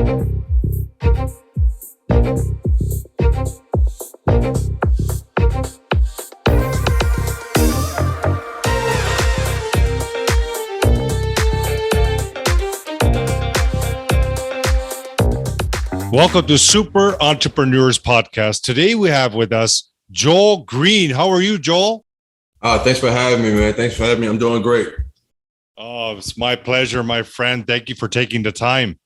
Welcome to Super Entrepreneurs Podcast. Today we have with us Joel Green. How are you, Joel? Thanks for having me, man. Thanks for having me. I'm doing great. Oh, it's my pleasure, my friend. Thank you for taking the time.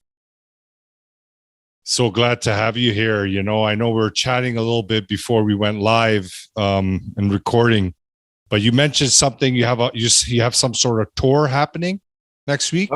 So glad to have you here. You know, I know we were chatting a little bit before we went live and recording, but you mentioned something. You have some sort of tour happening next week?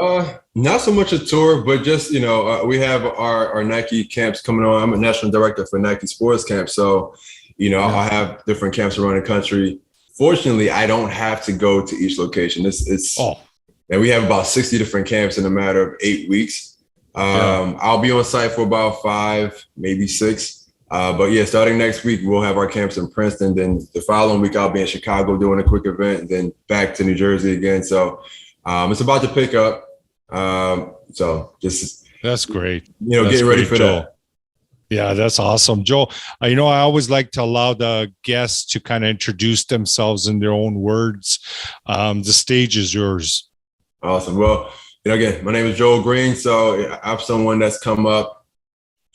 Not so much a tour, but just, we have our Nike camps coming on. I'm a national director for Nike Sports Camp. So, I have different camps around the country. Fortunately, I don't have to go to each location. And we have about 60 different camps in a matter of 8 weeks. I'll be on site for about 5, maybe 6. But yeah, starting next week, we'll have our camps in Princeton. Then the following week, I'll be in Chicago doing a quick event, and then back to New Jersey again. So it's about to pick up. That's great. Getting ready for Joel. that. Yeah, that's awesome. Joel, I always like to allow the guests to kind of introduce themselves in their own words. The stage is yours. Awesome. Well, again, my name is Joel Green. So I'm someone that's come up,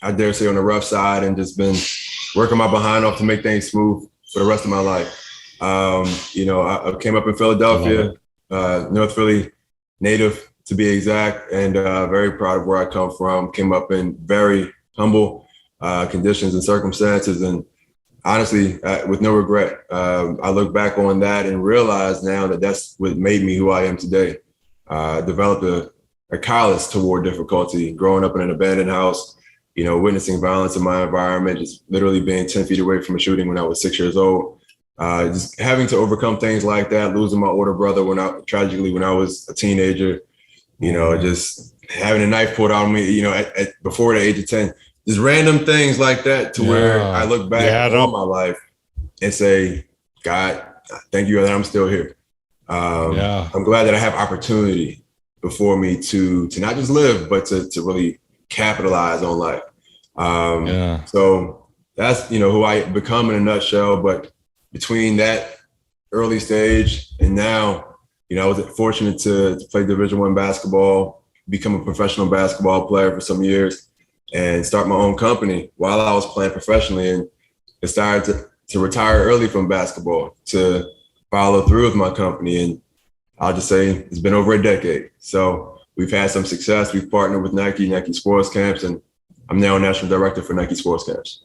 I dare say, on the rough side and just been working my behind off to make things smooth for the rest of my life. I came up in Philadelphia, North Philly native to be exact, and very proud of where I come from. Came up in very humble conditions and circumstances, and honestly, with no regret. I look back on that and realize now that that's what made me who I am today. Developed a callous toward difficulty, growing up in an abandoned house, witnessing violence in my environment, just literally being 10 feet away from a shooting when I was 6 years old. Just having to overcome things like that, losing my older brother tragically when I was a teenager, just having a knife pulled out on me, before the age of 10, just random things like that to where I look back on my life and say, God, thank you that I'm still here. I'm glad that I have opportunity before me to not just live, but to really capitalize on life. So that's, who I become in a nutshell. But between that early stage and now, I was fortunate to play Division I basketball, become a professional basketball player for some years, and start my own company while I was playing professionally, and decided to retire early from basketball to follow through with my company. And I'll just say it's been over a decade. So we've had some success. We've partnered with Nike Sports Camps, and I'm now a national director for Nike Sports Camps.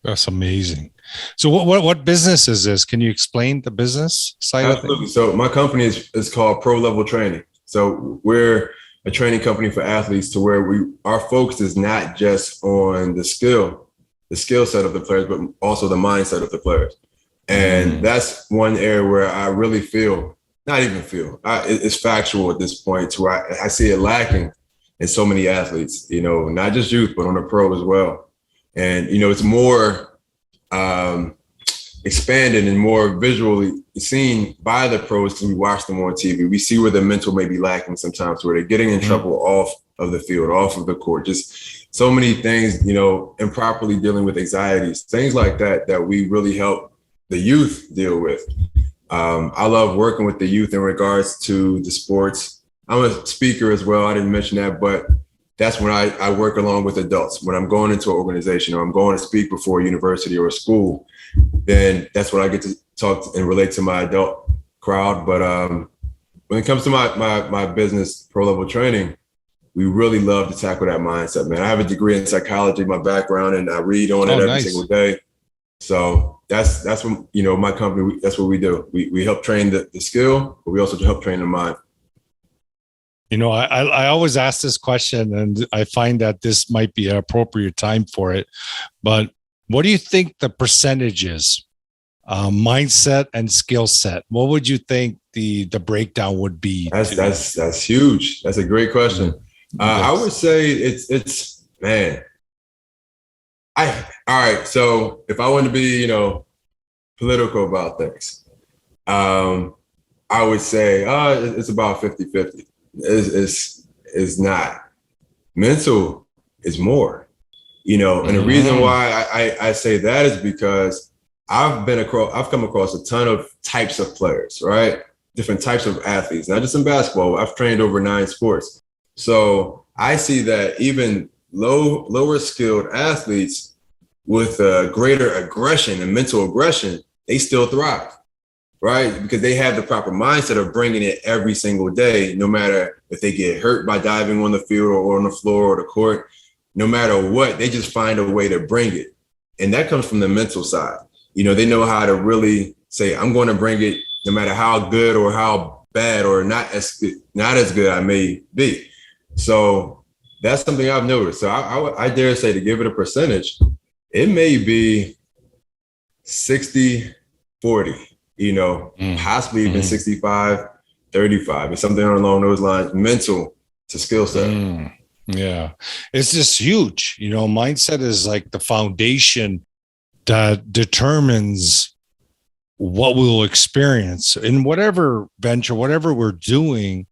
That's amazing. So what business is this? Can you explain the business side Absolutely. of things? So my company is called Pro Level Training. So we're a training company for athletes to where our focus is not just on the skill set of the players, but also the mindset of the players. And that's one area where I really it's factual at this point, to where I see it lacking in so many athletes, not just youth, but on the pro as well. And, it's more expanded and more visually seen by the pros because we watch them on TV. We see where the mental may be lacking sometimes, where they're getting in trouble off of the field, off of the court, just so many things, improperly dealing with anxieties, things like that we really help the youth deal with. I love working with the youth in regards to the sports. I'm a speaker as well. I didn't mention that, but that's when I work along with adults. When I'm going into an organization or I'm going to speak before a university or a school, then that's when I get to talk and relate to my adult crowd. But when it comes to my business, Pro Level Training, we really love to tackle that mindset, man. I have a degree in psychology, my background, and I read on it every single day. So that's what, my company, that's what we do. We help train the skill, but we also help train the mind. I always ask this question, and I find that this might be an appropriate time for it. But what do you think the percentage is? Mindset and skill set. What would you think the breakdown would be? That's huge. That's a great question. I would say it's man. All right. So if I want to be, political about things, I would say it's about 50-50. It's not. Mental is more, and the reason why I say that is because I've come across a ton of types of players, right? Different types of athletes, not just in basketball. I've trained over 9 sports. So I see that even lower skilled athletes with greater aggression and mental aggression, they still thrive, right? Because they have the proper mindset of bringing it every single day, no matter if they get hurt by diving on the field or on the floor or the court, no matter what, they just find a way to bring it. And that comes from the mental side. They know how to really say, I'm going to bring it no matter how good or how bad or not as good I may be. So that's something I've noticed. So I dare say, to give it a percentage, it may be 60-40, possibly even 65-35, or something along those lines, mental to skill set. Yeah. It's just huge. Mindset is like the foundation that determines what we'll experience in whatever venture, whatever we're doing.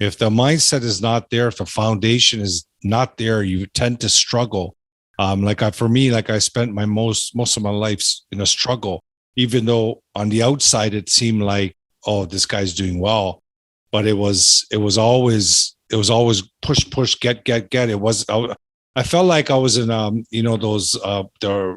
If the mindset is not there, if the foundation is not there, you tend to struggle. For me, I spent most of my life in a struggle, even though on the outside it seemed like, oh, this guy's doing well, but it was always push, get. I felt like I was in those the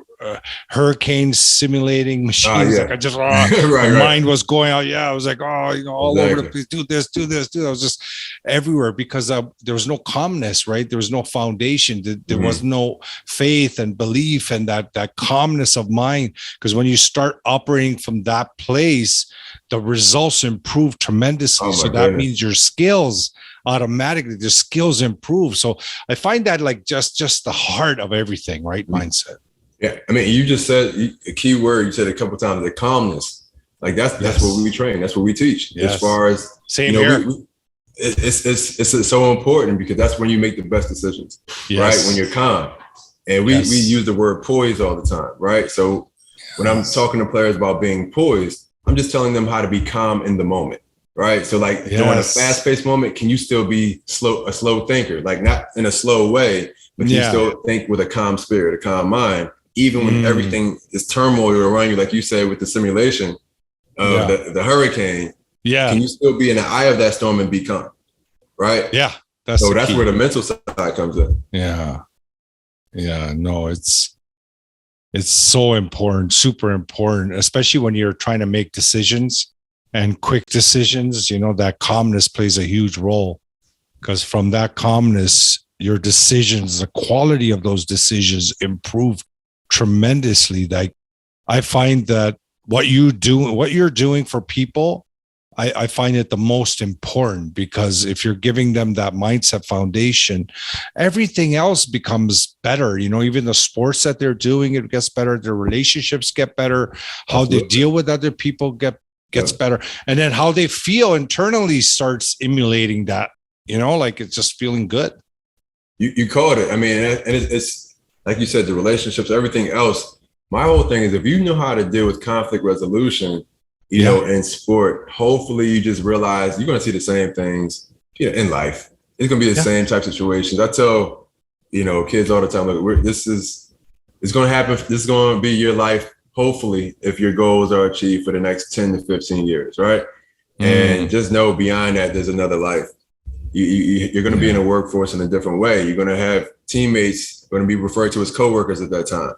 hurricane simulating machines. Yeah. Like I just my mind was going out. Yeah, I was like, all over the place. Do this. I was just everywhere because there was no calmness, right? There was no foundation. There was no faith and belief and that calmness of mind. Because when you start operating from that place, the results improve tremendously. So that means your skills automatically, the skills improve. So I find that just the heart of everything, right? Mindset. Yeah. I mean, you just said a key word, you said a couple of times, the calmness. That's what we train. That's what we teach. Yes. As far as same here. It's so important because that's when you make the best decisions, right? When you're calm. And we use the word poise all the time, right? So when I'm talking to players about being poised, I'm just telling them how to be calm in the moment. Right. So during a fast paced moment, can you still be a slow thinker, not in a slow way, but you still think with a calm spirit, a calm mind, even when everything is turmoil around you, like you said, with the simulation of the hurricane. Yeah. Can you still be in the eye of that storm and be calm? Right. Yeah. That's where the mental side comes in. Yeah. Yeah. No, it's so important, super important, especially when you're trying to make decisions. And quick decisions, that calmness plays a huge role because from that calmness, your decisions, the quality of those decisions improve tremendously. I find that what you're doing for people, I find it the most important because if you're giving them that mindset foundation, everything else becomes better. Even the sports that they're doing, it gets better. Their relationships get better. How they deal with other people gets better. And then how they feel internally starts emulating that, it's just feeling good. You called it. I mean, and it's like you said, the relationships, everything else. My whole thing is if you know how to deal with conflict resolution, in sport, hopefully you just realize you're going to see the same things, in life. It's going to be the same type of situations. I tell, kids all the time, it's going to happen. This is going to be your life. Hopefully, if your goals are achieved for the next 10 to 15 years, right? And just know beyond that, there's another life. You're going to be in a workforce in a different way. You're going to have teammates going to be referred to as coworkers at that time.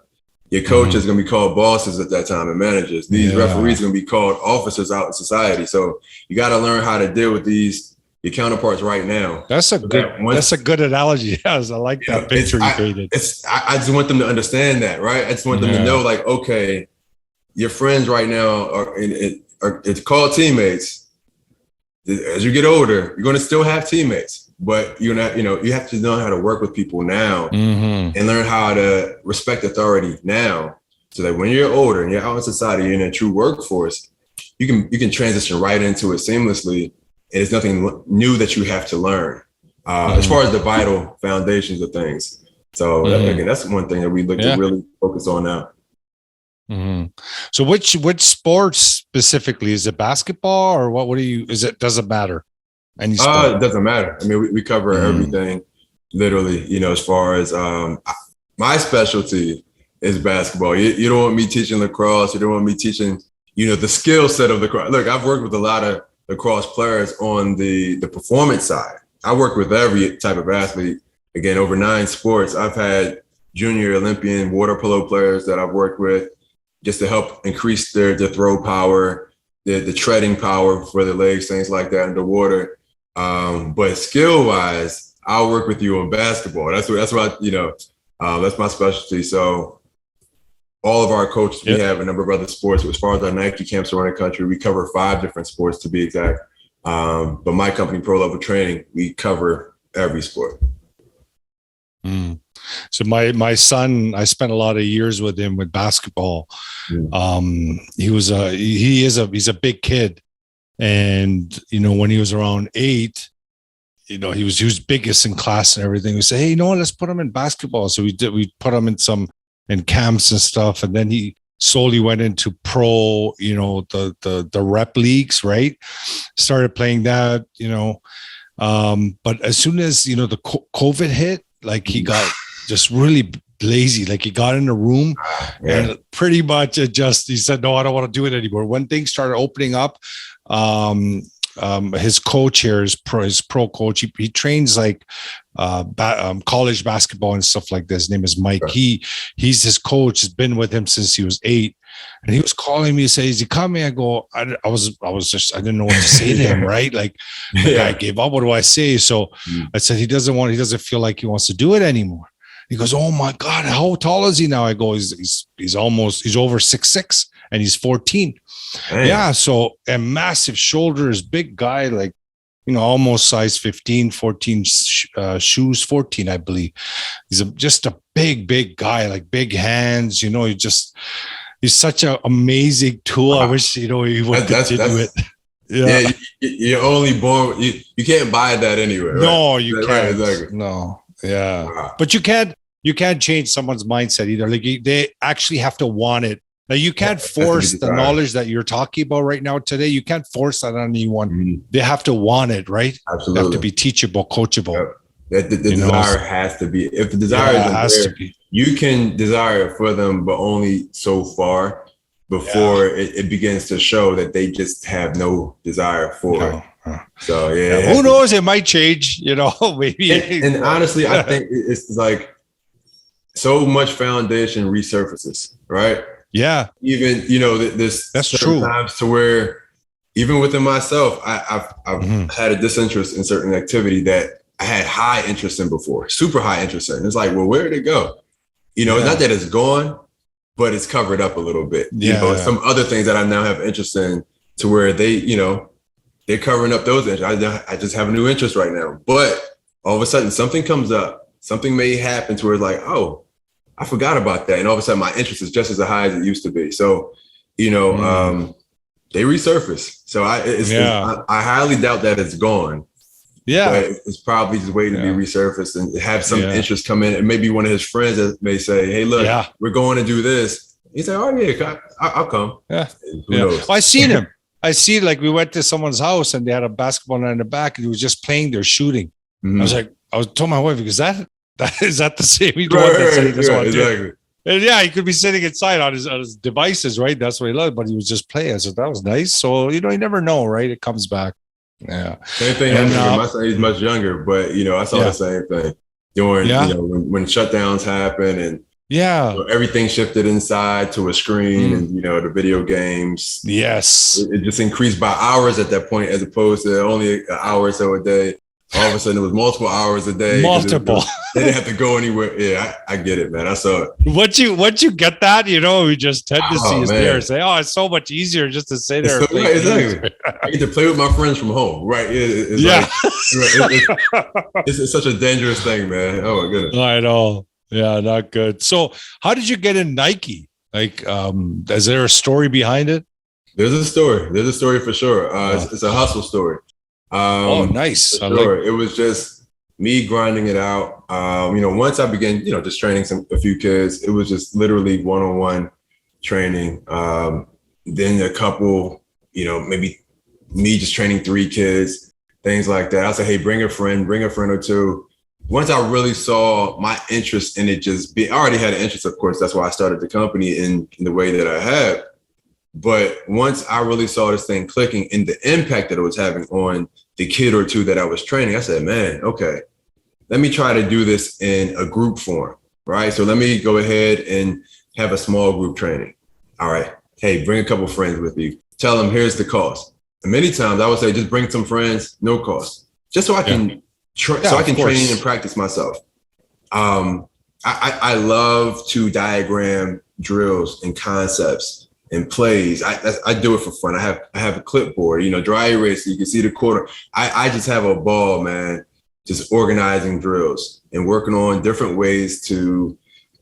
Your coach is going to be called bosses at that time and managers. These referees are going to be called officers out in society. So you got to learn how to deal with your counterparts right now. That's a good analogy. Yes, I like that picture you painted. I just want them to understand that, right? I just want them to know, okay, your friends right now it's called teammates. As you get older, you're going to still have teammates, but you're not, you have to know how to work with people now and learn how to respect authority now, so that when you're older and you're out in society, you're in a true workforce, you can transition right into it seamlessly. And it's nothing new that you have to learn as far as the vital foundations of things. So again, that's one thing that we look to really focus on now. So which sports specifically? Is it basketball or what? Does it matter? Any sport? It doesn't matter. I mean, we cover everything. literally, as far as my specialty is basketball. You don't want me teaching lacrosse. You don't want me teaching, the skill set of lacrosse. Look, I've worked with a lot of lacrosse players on the performance side. I work with every type of athlete. Again, over 9 sports. I've had junior Olympian water polo players that I've worked with just to help increase their throw power, the treading power for the legs, things like that in the water. But skill wise, I'll work with you on basketball. That's what that's my specialty. So all of our coaches, we have a number of other sports. As far as our Nike camps around the country, we cover 5 different sports to be exact. But my company, Pro Level Training, we cover every sport. Mm. So my son, I spent a lot of years with him with basketball. He's a big kid. And, when he was around 8, he was biggest in class and everything. We say, hey, let's put him in basketball. So we put him in camps and stuff. And then he slowly went into pro, the rep leagues, right? Started playing that, but as soon as, the COVID hit, like he got just really lazy. Like he got in a room and pretty much he said, no, I don't want to do it anymore. When things started opening up, his coach here, his pro coach, he trains like college basketball and stuff like this. His name is Mike. He's his coach, has been with him since he was 8. And he was calling me and say, is he coming? I go, I didn't know what to say to him, right? Like I gave up. What do I say? So I said, he doesn't feel like he wants to do it anymore. He goes, oh my God, how tall is he now? I go, he's over 6'6" and he's 14. Dang. Yeah. So, and massive shoulders, big guy, like, almost size 15, 14 shoes, 14, I believe. He's just a big guy, like big hands, he's such an amazing tool. Wow. I wish, he would continue it. Yeah. You're only born, you can't buy that anywhere. No, right? you can't. Right, exactly. No. Yeah. Wow. But you can't change someone's mindset either. Like they actually have to want it. Now you can't force the knowledge that you're talking about right now today. You can't force that on anyone. Mm-hmm. They have to want it, right? Absolutely. They have to be teachable, coachable. Yep. The desire has to be. If the desire isn't there, you can desire for them, but only so far before it begins to show that they just have no desire for it. So who knows? It might change. Maybe. And honestly, I think it's like so much foundation resurfaces, right? Yeah. Even, that's true. Times to where even within myself, I've had a disinterest in certain activity that I had high interest in before, super high interest in. It's like, well, where did it go? It's not that it's gone, but it's covered up a little bit. Some other things that I now have interest in to where they, they're covering up those interests. I just have a new interest right now. But all of a sudden something comes up, something may happen to where it's like, oh, I forgot about that. And all of a sudden my interest is just as high as it used to be. So, they resurface. So I highly doubt that it's gone. Yeah. But it's probably just waiting to be resurfaced and have some interest come in. And maybe one of his friends that may say, hey, look, we're going to do this. He's like, oh yeah, I'll come. Yeah. Who knows? Well, I seen him. Like we went to someone's house and they had a basketball net in the back and he was just playing their shooting. Mm-hmm. I was told my wife, because is that the same? Exactly. And he could be sitting inside on his devices, right? That's what he loved, but he was just playing. So that was nice. So, you never know, right? It comes back. Yeah. Same thing happened to my son. He's much younger, but, I saw the same thing during, when shutdowns happen and everything shifted inside to a screen and, the video games. Yes. It just increased by hours at that point, as opposed to only an hour or so a day. All of a sudden, it was multiple hours a day. Multiple. They didn't have to go anywhere. Yeah, I get it, man. I saw it. Once you get that, we just tend to see us there and say, "Oh, it's so much easier just to sit there." Exactly. I get to play with my friends from home, right? It's it's such a dangerous thing, man. Oh my goodness. I know. Yeah, not good. So, how did you get in Nike? Like, is there a story behind it? There's a story. There's a story for sure. It's a hustle story. Nice. Sure. It was just me grinding it out. Once I began, just training a few kids, it was just literally one-on-one training. Then a couple, maybe me just training 3 kids, things like that. I said, hey, bring a friend or two. once I really saw my interest in it just be, I already had an interest, of course. That's why I started the company in the way that I have. But once I really saw this thing clicking and the impact that it was having on the kid or two that I was training, I said, man, okay, let me try to do this in a group form, right? So let me go ahead and have a small group training. All right. Hey, bring a couple friends with you. Tell them here's the cost. And many times I would say just bring some friends, no cost, just so I can train and practice myself. I love to diagram drills and concepts and plays. I do it for fun. I have a clipboard, dry erase so you can see the corner. I just have a ball, man, just organizing drills and working on different ways to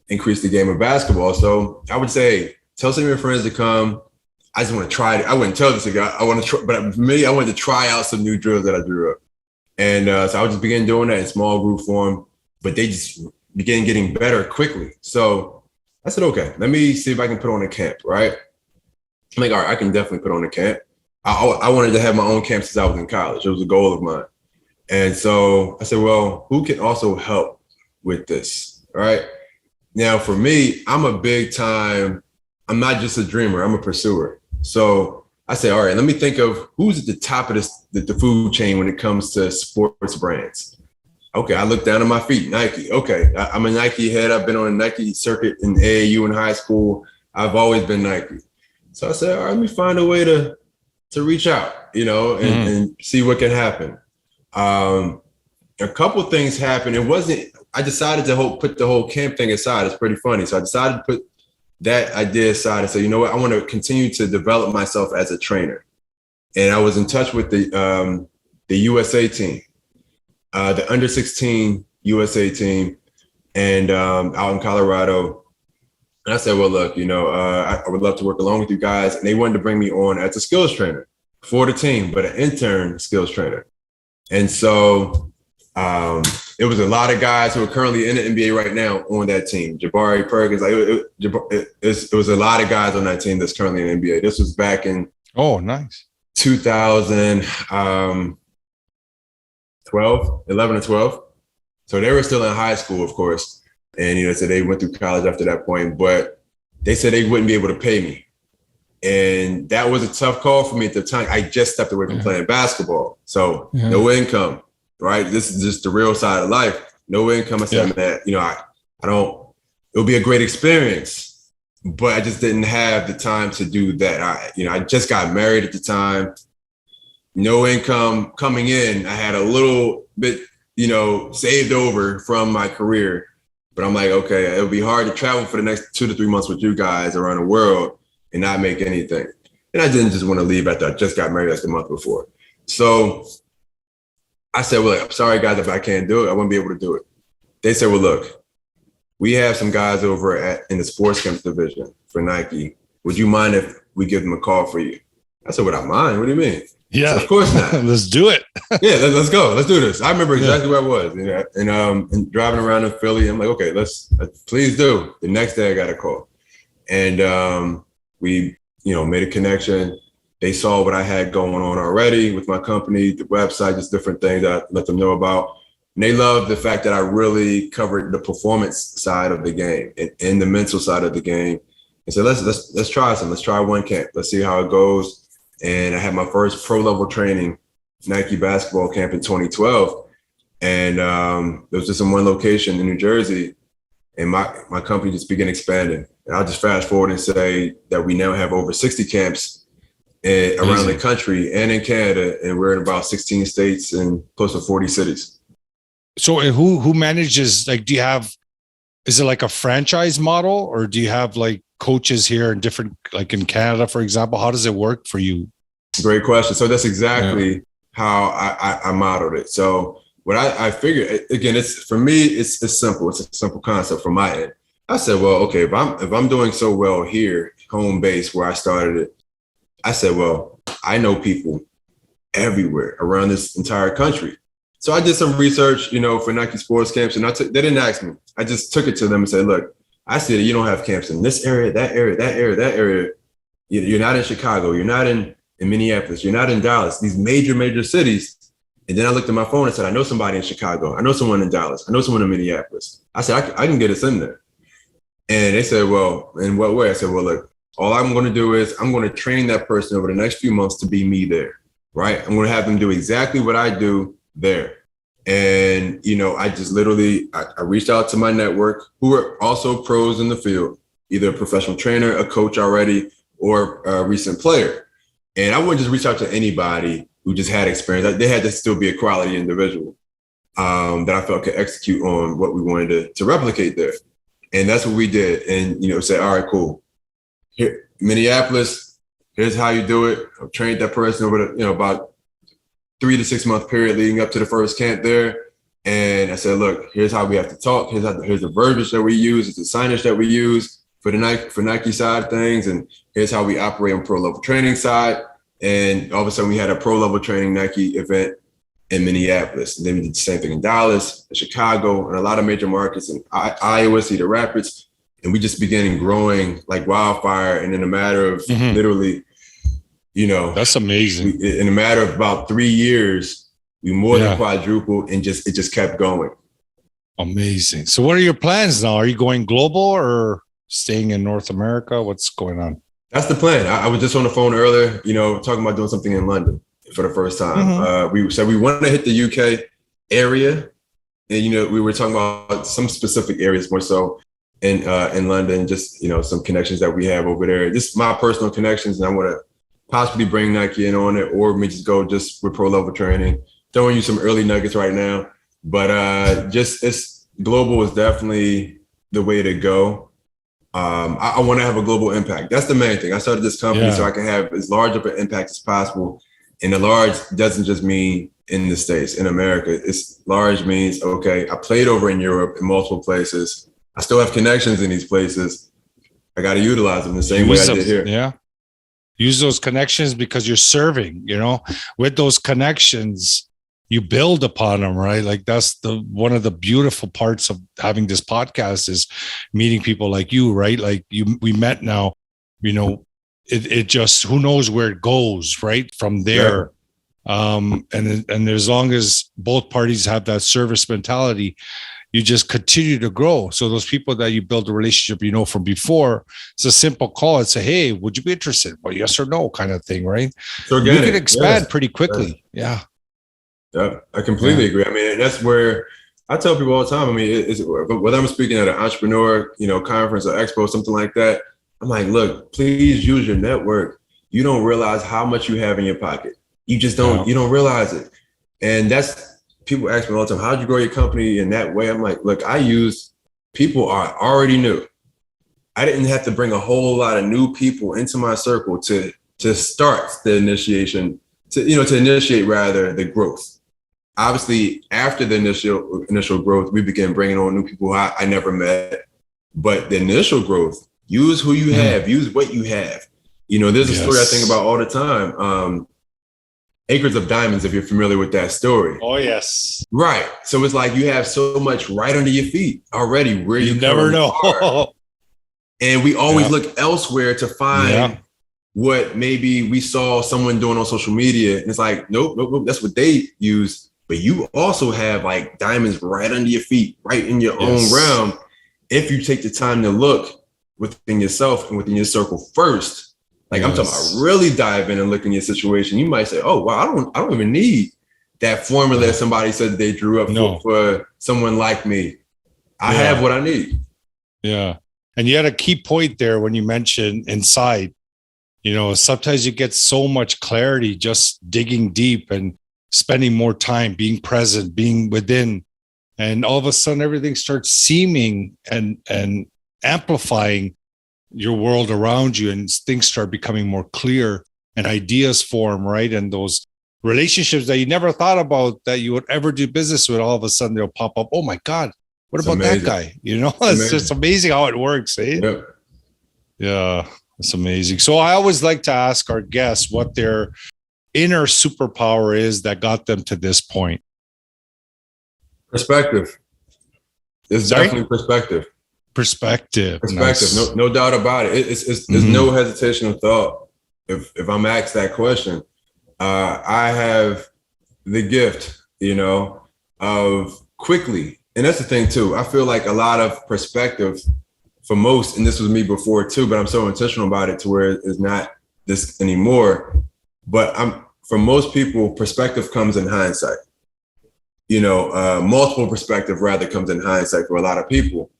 increase the game of basketball. So I would say, tell some of your friends to come. I just want to try it. I wouldn't tell this to guy. I want to try, but for me, I wanted to try out some new drills that I drew up. And so I would just begin doing that in small group form, but they just began getting better quickly. So I said, okay, let me see if I can put on a camp, right? I'm like, all right, I can definitely put on a camp. I wanted to have my own camp since I was in college. It was a goal of mine. And so I said, well, who can also help with this, right? Now, for me, I'm not just a dreamer, I'm a pursuer. So I say, all right, let me think of who's at the top of the food chain when it comes to sports brands. Okay, I look down at my feet, Nike. Okay, I'm a Nike head. I've been on a Nike circuit in AAU in high school. I've always been Nike. So I said, all right, let me find a way to reach out, and see what can happen. A couple things happened. I decided to put the whole camp thing aside. It's pretty funny. So I decided to put that idea aside and say, you know what, I want to continue to develop myself as a trainer. And I was in touch with the USA team, the under 16 USA team, and out in Colorado. And I said, well, look, I would love to work along with you guys. And they wanted to bring me on as a skills trainer for the team, but an intern skills trainer. And so it was a lot of guys who are currently in the NBA right now on that team. Jabari Perkins, it was a lot of guys on that team that's currently in the NBA. This was back in 11 or 12. So they were still in high school, of course. And, so they went through college after that point, but they said they wouldn't be able to pay me. And that was a tough call for me at the time. I just stepped away from playing basketball. So no income, right? This is just the real side of life. No income. I said, man, I don't, it'll be a great experience, but I just didn't have the time to do that. I just got married at the time. No income coming in. I had a little bit, saved over from my career, but I'm like, okay, it'll be hard to travel for the next 2 to 3 months with you guys around the world and not make anything. And I didn't just want to leave after I just got married like the month before. So I said, well, I'm sorry, guys, if I can't do it, I won't be able to do it. They said, well, look, we have some guys over in the sports camps division for Nike. Would you mind if we give them a call for you? I said, would I mind? What do you mean? Yeah, said, of course not. Let's do it. Yeah, let's go. Let's do this. I remember exactly where I was. And driving around in Philly, I'm like, okay, let's please do. The next day I got a call. And we, made a connection. They saw what I had going on already with my company, the website, just different things that I let them know about. And they loved the fact that I really covered the performance side of the game and the mental side of the game. And so let's try some. Let's try one camp. Let's see how it goes. And I had my first pro level training Nike basketball camp in 2012. And it was just in one location in New Jersey. And my company just began expanding. And I'll just fast forward and say that we now have over 60 camps around the country and in Canada. And we're in about 16 states and close to 40 cities. So who manages, is it like a franchise model, or do you have like coaches here in different, like in Canada, for example? How does it work for you? Great question. So that's exactly how I modeled it. So what I figured, again, for me, it's simple. It's a simple concept from my end. I said, well, okay, if I'm doing so well here, home base where I started it, I said, well, I know people everywhere around this entire country. So I did some research, for Nike sports camps, and they didn't ask me. I just took it to them and said, look, I see that you don't have camps in this area, that area, that area, that area. You're not in Chicago. You're not in Minneapolis. You're not in Dallas. These major cities. And then I looked at my phone and said, I know somebody in Chicago. I know someone in Dallas. I know someone in Minneapolis. I said, I can get us in there. And they said, well, in what way? I said, well, look, all I'm going to do is I'm going to train that person over the next few months to be me there, right? I'm going to have them do exactly what I do there. And, I just literally, I reached out to my network who are also pros in the field, either a professional trainer, a coach already, or a recent player. And I wouldn't just reach out to anybody who just had experience. They had to still be a quality individual that I felt could execute on what we wanted to replicate there. And that's what we did. And, say, all right, cool. Here, Minneapolis, here's how you do it. I've trained that person over about 3 to 6 month period leading up to the first camp there. And I said, look, here's how we have to talk. Here's the verbiage that we use. It's the signage that we use for the Nike side of things. And here's how we operate on pro level training side. And all of a sudden we had a pro level training Nike event in Minneapolis. And then we did the same thing in Dallas, in Chicago, and a lot of major markets in Iowa, Cedar Rapids. And we just began growing like wildfire. And in a matter of literally, that's amazing. In a matter of about 3 years, we more than quadrupled, and it just kept going. Amazing. So what are your plans now? Are you going global or staying in North America? What's going on? That's the plan. I was just on the phone earlier, talking about doing something in London for the first time. We said we wanted to hit the UK area. And, we were talking about some specific areas more so in London, just, some connections that we have over there. Just my personal connections. And I want to possibly bring Nike in on it, or me just go just with pro level training. Throwing you some early nuggets right now. But it's global is definitely the way to go. I want to have a global impact. That's the main thing. I started this company so I can have as large of an impact as possible. And the large doesn't just mean in the States, in America. It's large means, okay, I played over in Europe in multiple places. I still have connections in these places. I got to utilize them the same way I did here. Yeah. Use those connections because you're serving, with those connections, you build upon them, right? Like that's one of the beautiful parts of having this podcast is meeting people like you, right? Like we met now, it just, who knows where it goes, right? From there. Yeah. And as long as both parties have that service mentality, you just continue to grow. So those people that you build a relationship, from before, it's a simple call and say, hey, would you be interested? Well, yes or no kind of thing, right? So you can expand pretty quickly. Yeah. Yeah, I completely agree. I mean, that's where I tell people all the time. I mean, whether I'm speaking at an entrepreneur, conference or expo, something like that, I'm like, look, please use your network. You don't realize how much you have in your pocket. You just don't, you don't realize it. And that's, people ask me all the time, how'd you grow your company in that way? I'm like, look, I used people I already knew. I didn't have to bring a whole lot of new people into my circle to start the initiation, to initiate rather the growth. Obviously, after the initial growth, we began bringing on new people I never met. But the initial growth, use who you have, use what you have. There's a story I think about all the time. Acres of Diamonds, if you're familiar with that story. Oh, yes. Right. So it's like you have so much right under your feet already where you never know. Are. And we always look elsewhere to find what maybe we saw someone doing on social media. And it's like, nope, that's what they use. But you also have like diamonds right under your feet, right in your own realm. If you take the time to look within yourself and within your circle first, like I'm talking about really dive in and look in your situation. You might say, oh, wow, I don't even need that formula that somebody said they drew up for someone like me. I have what I need. Yeah. And you had a key point there when you mentioned inside, sometimes you get so much clarity just digging deep and spending more time, being present, being within, and all of a sudden everything starts seeming and amplifying your world around you, and things start becoming more clear and ideas form, right? And those relationships that you never thought about that you would ever do business with, all of a sudden they'll pop up. Oh my God, what about that guy? It's just amazing how it works, eh? Yep. Yeah, it's amazing. So I always like to ask our guests what their inner superpower is that got them to this point. Perspective. It's definitely perspective. Perspective. Nice. No doubt about it. There's no hesitation of thought. If I'm asked that question, I have the gift you know, of quickly. And that's the thing too. I feel like a lot of perspective for most, and this was me before too, but I'm so intentional about it to where it's not this anymore. But for most people, perspective comes in hindsight. Multiple perspective rather comes in hindsight for a lot of people.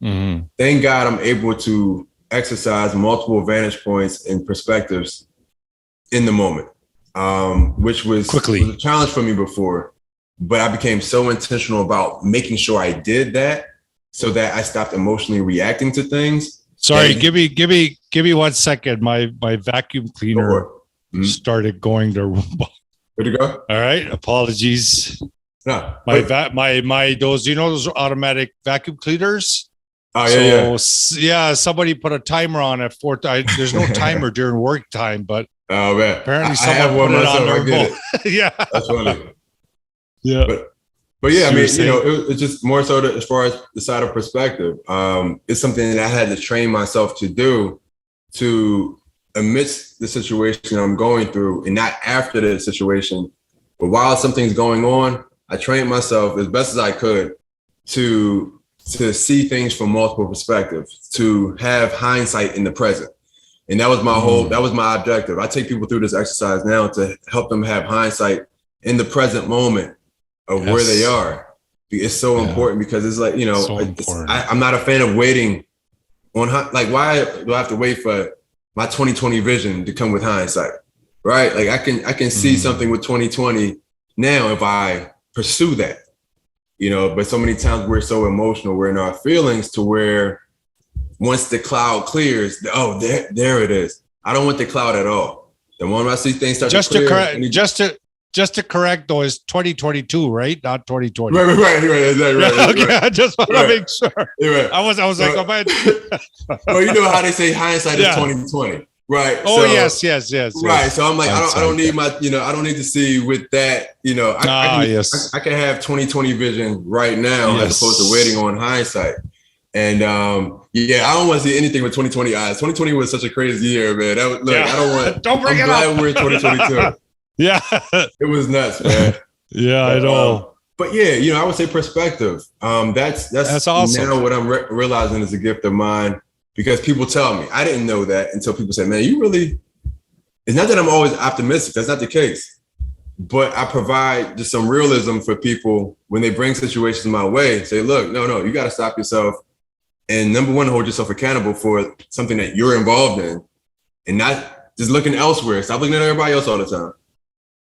Mm-hmm. Thank God I'm able to exercise multiple vantage points and perspectives in the moment, which was a challenge for me before. But I became so intentional about making sure I did that so that I stopped emotionally reacting to things. Sorry, give me 1 second. My vacuum cleaner started going to Roomba. Where'd it go? All right, apologies. No, my those those automatic vacuum cleaners. Oh yeah. Somebody put a timer on at 4. There's no timer during work time, but apparently someone put it on their remote. Yeah, that's funny. Yeah, but yeah, I mean, it's just more so as far as the side of perspective. It's something that I had to train myself to do, to amidst the situation I'm going through, and not after the situation, but while something's going on. I trained myself as best as I could to see things from multiple perspectives, to have hindsight in the present. And that was that was my objective. I take people through this exercise now to help them have hindsight in the present moment of where they are. It's so important because it's like, I'm not a fan of waiting on, like, why do I have to wait for my 2020 vision to come with hindsight, right? Like I can see something with 2020 now if I pursue that, but so many times we're so emotional, we're in our feelings to where once the cloud clears, there it is. I don't want the cloud at all. The moment I see things start to clear. Just to correct though, is 2022, right? Not 2020. Right. Okay, I just want to make sure. Right. I was like, oh man. Well, you know how they say hindsight is 2020. Right. Oh, yes. Right. So I'm like, I don't need I don't need to see with that, I can have 2020 vision right now as opposed to waiting on hindsight. And I don't want to see anything with 2020 eyes. 2020 was such a crazy year, man. I don't want. Don't bring it up. I'm glad we're in 2022. Yeah. It was nuts, man. Yeah, I know. But yeah, I would say perspective. That's awesome. Now what I'm realizing is a gift of mine. Because people tell me, I didn't know that until people say, man, it's not that I'm always optimistic. That's not the case. But I provide just some realism for people when they bring situations my way. Say, look, no, you got to stop yourself. And number one, hold yourself accountable for something that you're involved in and not just looking elsewhere. Stop looking at everybody else all the time.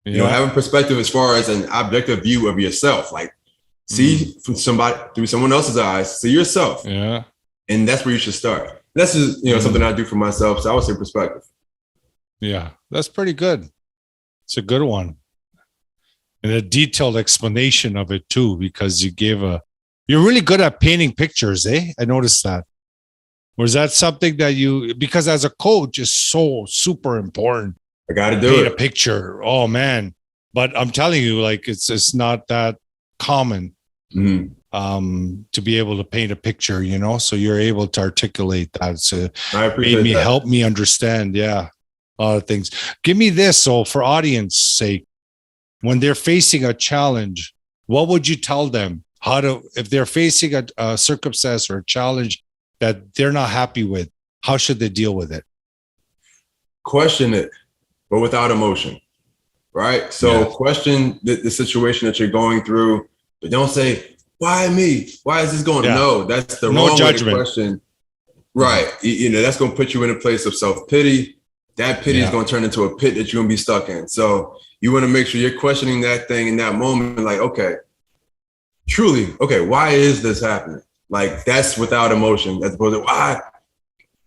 Yeah. Having perspective as far as an objective view of yourself. Like, see through someone else's eyes, see yourself. Yeah. And that's where you should start. That's just, something I do for myself. So I would say perspective. Yeah, that's pretty good. It's a good one. And a detailed explanation of it too, because you're really good at painting pictures, eh? I noticed that. Or is that something that because as a coach is so super important. I got to do paint a picture. Oh man. But I'm telling you, like, it's not that common. Mm-hmm. To be able to paint a picture, so you're able to articulate that. So help me understand. Yeah. A lot of things. Give me this. So for audience sake, when they're facing a challenge, what would you tell them if they're facing a circumstance or a challenge that they're not happy with, how should they deal with it? Question it, but without emotion. Right. So question the situation that you're going through, but don't say, why me? Why is this going? Yeah. No, that's the wrong judgment. Question. Right. That's going to put you in a place of self-pity. That pity is going to turn into a pit that you're going to be stuck in. So you want to make sure you're questioning that thing in that moment. Like, okay, why is this happening? Like, that's without emotion as opposed to why.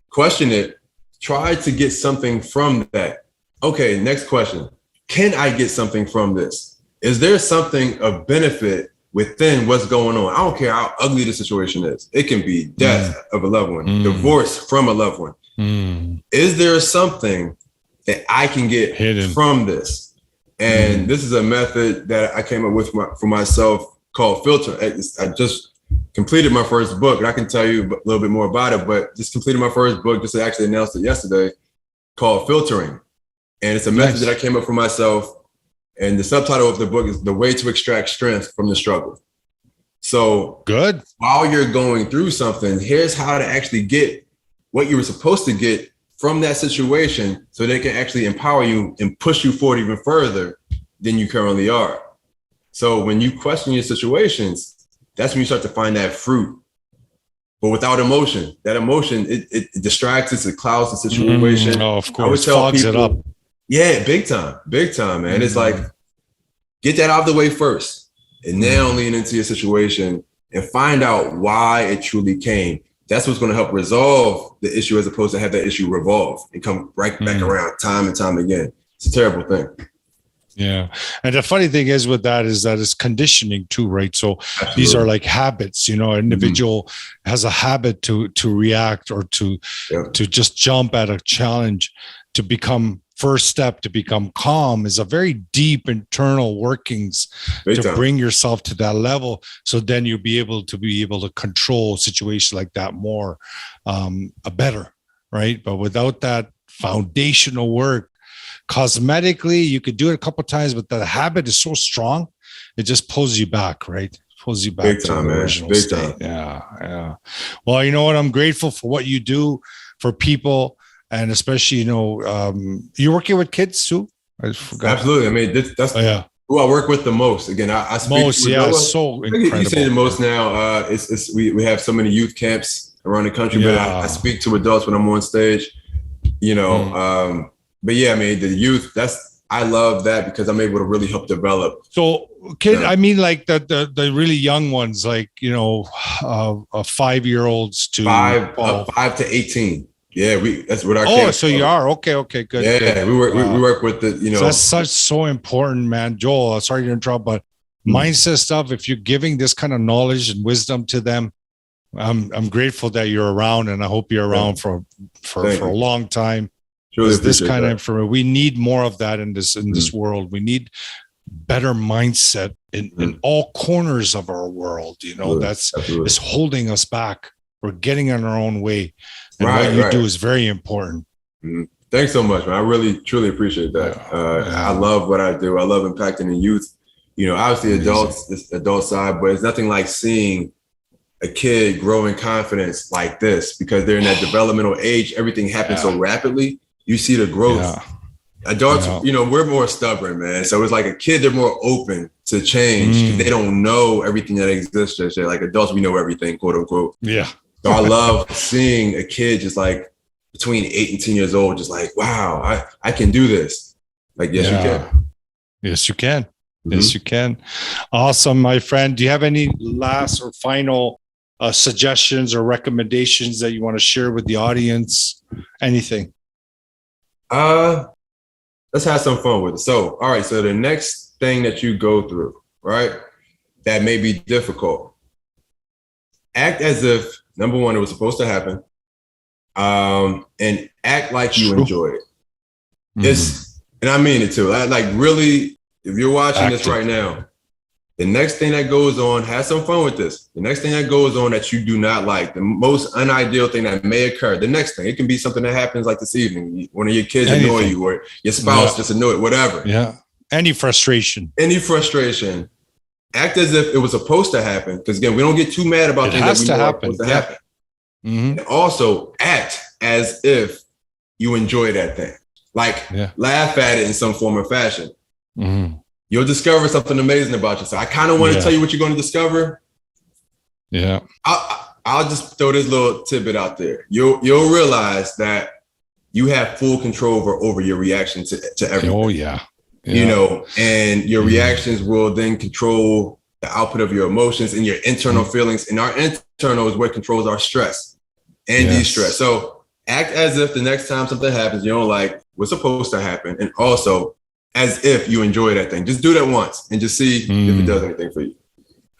Question it. Try to get something from that. Okay, next question. Can I get something from this? Is there something of benefit within what's going on? I don't care how ugly the situation is. It can be death of a loved one, divorce from a loved one. Is there something that I can get from this? And this is a method that I came up with for myself called filter. I just completed my first book, and I can tell you a little bit more about it, but just completed my first book, just actually announced it yesterday, called Filtering. And it's a method that I came up for myself. And the subtitle of the book is The Way to Extract Strength from the Struggle. So good. While you're going through something, here's how to actually get what you were supposed to get from that situation so they can actually empower you and push you forward even further than you currently are. So when you question your situations, that's when you start to find that fruit. But without emotion, that emotion, it distracts us, it clouds the situation. Oh, of course, fogs it up. Yeah, big time, man. It's like, get that out of the way first, and now lean into your situation and find out why it truly came. That's what's going to help resolve the issue, as opposed to have that issue revolve and come right back around time and time again. It's a terrible thing. Yeah. And the funny thing is with that is that it's conditioning too, right? So Absolutely. These are like habits, an individual has a habit to react or to just jump at a challenge. To become first step to become calm is a very deep internal workings to bring yourself to that level. So then you'll be able to control situations like that more, better. Right. But without that foundational work, cosmetically, you could do it a couple of times, but the habit is so strong, it just pulls you back, right? Pulls you back to the original state. Yeah. Well, you know what? I'm grateful for what you do for people, and especially, you're working with kids too. I forgot. Absolutely. I mean, that's who I work with the most. Again, I speak most. To yeah, so incredible. You say the most now. We have so many youth camps around the country, but I speak to adults when I'm on stage. But yeah, I mean, the youth, I love that because I'm able to really help develop. So I mean, like the really young ones, like, 5-year-olds to 5 to 18. Yeah, that's what our camp. So you are. Okay, good. Yeah, good. we work with the, So that's so important, man. Joel, sorry to interrupt, but mindset stuff, if you're giving this kind of knowledge and wisdom to them, I'm grateful that you're around, and I hope you're around for a long time. This kind of information, we need more of that in this world. We need better mindset in all corners of our world. That's holding us back. We're getting in our own way, and what you do is very important. Thanks so much, man. I really truly appreciate that. I love what I do. I love impacting the youth. Obviously adults, this adult side, but it's nothing like seeing a kid grow in confidence like this, because they're in that developmental age. Everything happens so rapidly. You see the growth. Adults, we're more stubborn, man. So it's like a kid, they're more open to change. They don't know everything that exists. Like adults, we know everything, quote unquote. Yeah. So I love seeing a kid just like between 8 and 10 years old, just like, wow, I can do this. Like, yes, you can. Yes, you can. Yes, you can. Awesome, my friend. Do you have any last or final suggestions or recommendations that you want to share with the audience? Anything? Let's have some fun with it. So, all right. So the next thing that you go through, right, that may be difficult, act as if, number one, it was supposed to happen, and act like you enjoy it. And I mean it too. Like really, if you're watching this right now, the next thing that goes on, have some fun with this. The next thing that goes on that you do not like, the most unideal thing that may occur, the next thing, it can be something that happens like this evening. One of your kids annoy you, or your spouse just annoy, whatever. Yeah. Any frustration. Act as if it was supposed to happen. Because again, we don't get too mad about things that we know are supposed to happen. And also act as if you enjoy that thing. Like laugh at it in some form or fashion. You'll discover something amazing about yourself. I kind of want to tell you what you're going to discover. Yeah. I'll just throw this little tidbit out there. You'll realize that you have full control over your reaction to everything. Oh, yeah. And your reactions will then control the output of your emotions and your internal feelings. And our internal is what controls our stress and de-stress. So act as if the next time something happens, you don't like what's supposed to happen. And also, as if you enjoy that thing. Just do that once and just see if it does anything for you.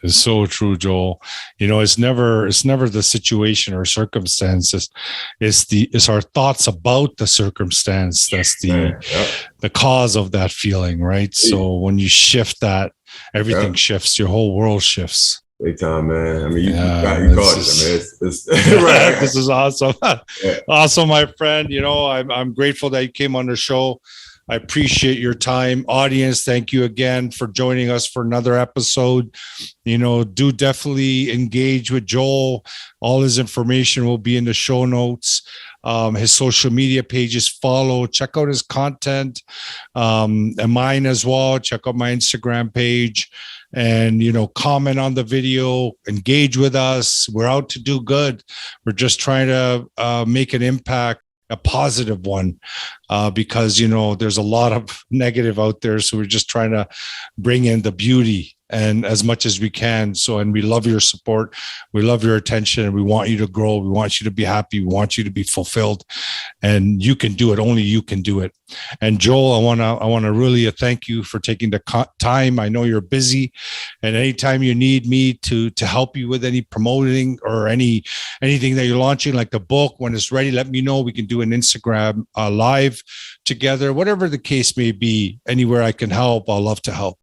It's so true, Joel. It's never the situation or circumstances. It's our thoughts about the circumstance that's the cause of that feeling, right? So when you shift that, everything shifts. Your whole world shifts. Big time, man. I mean, you caught it. I mean, it's right. This is awesome. Awesome, my friend. I'm grateful that you came on the show. I appreciate your time. Audience, thank you again for joining us for another episode. Do definitely engage with Joel. All his information will be in the show notes. His social media pages, follow, check out his content, and mine as well. Check out my Instagram page and, comment on the video, engage with us. We're out to do good. We're just trying to make an impact, a positive one, because, there's a lot of negative out there. So we're just trying to bring in the beauty and as much as we can. And we love your support. We love your attention, and we want you to grow. We want you to be happy. We want you to be fulfilled, and you can do it. Only you can do it. And Joel, I want to really thank you for taking the time. I know you're busy, and anytime you need me to help you with any promoting or anything that you're launching, like the book, when it's ready, let me know. We can do an Instagram live together, whatever the case may be. Anywhere I can help, I'll love to help.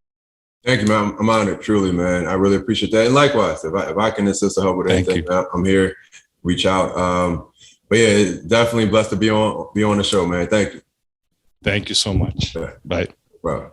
Thank you, man. I'm honored, truly, man. I really appreciate that. And likewise, if I can assist or help with anything, I'm here. Reach out. But yeah, definitely blessed to be on the show, man. Thank you. Thank you so much. Yeah. Bye. Bro.